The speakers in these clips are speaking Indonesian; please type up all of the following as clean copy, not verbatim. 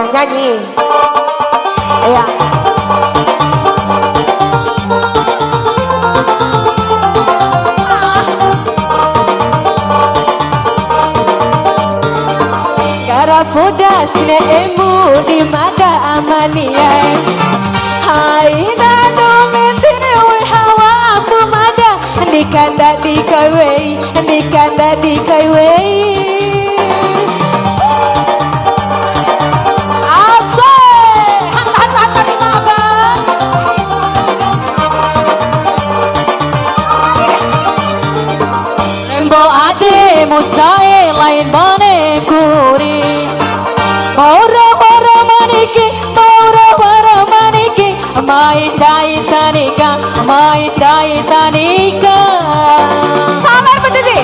nyanyi. Iya. Poda sine emu di mada amania. Hai nado mentine we hawa aku mada. Dikanda di kawei, dikanda di kawei. Ase, hanta terima bang. Lembo ade musai lain bane kuri. Ora maniki, ora maniki, mai dai tanika. Sabar petiti.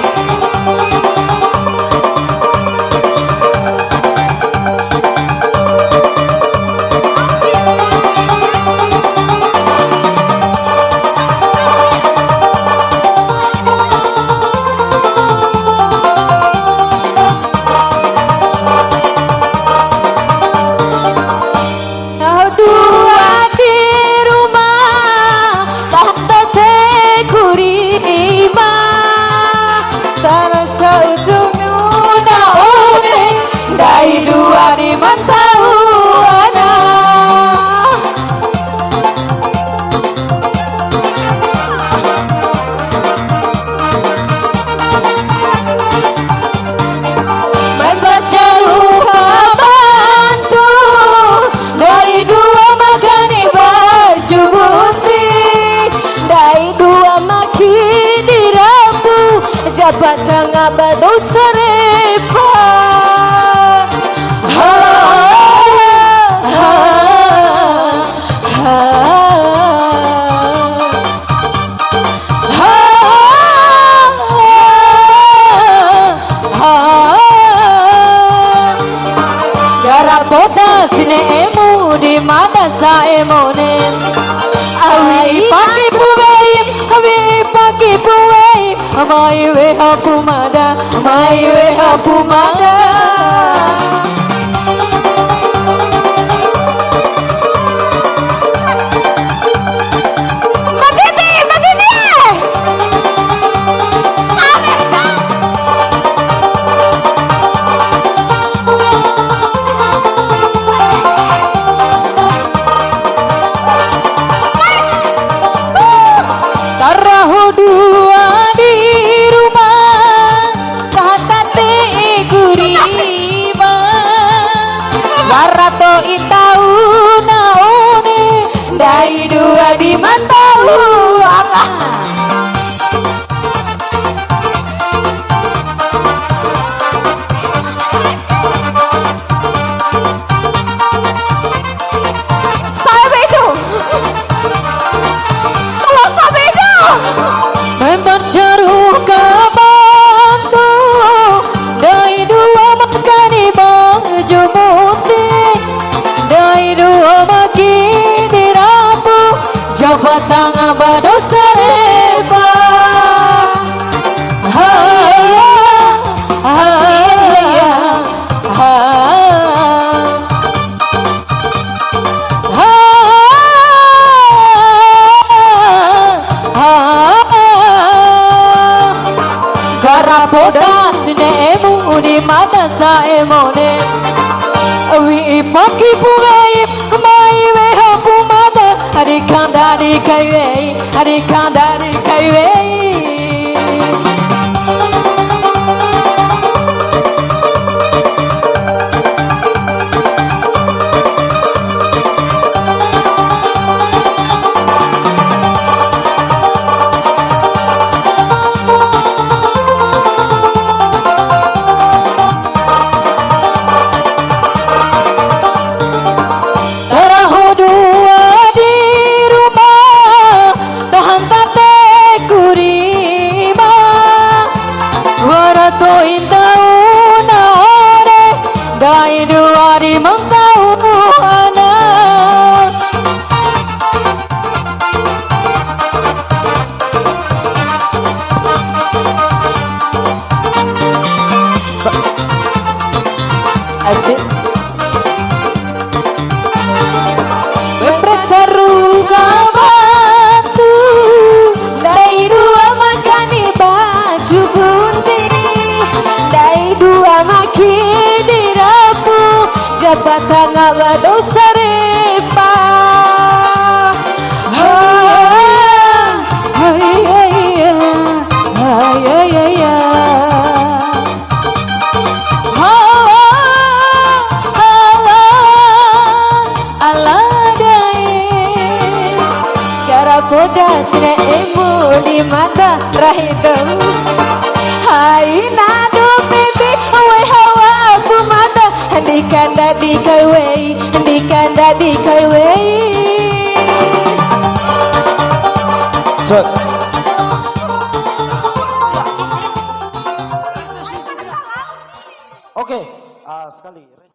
Batang abado serepa. Ha ha ha ha. Garapoda sine emu di mada sa emone. Awi pagi puwaim, awi pagi puwaim. Mai we hapumada, mai we hapumada. Magiti, magiti. Tarahu dua di rumah, katate guriba. Warato itau naone, dai dua di mantau Allah. Membacaru kabantu, dai dua makani baju putih, dai dua makini rabu, jabat tangan bado serepa. Haya, haya, haya. Garapoda sine emu di mada sa emone. Awi pagi pugai mai we hapumada. Adikanda di kaiwei, adikanda di kaiwei. Asik. hawa dosa repa bodas ne emu di mata rahido hai nado baby awai hawa aku mata dikanda dikawei Cek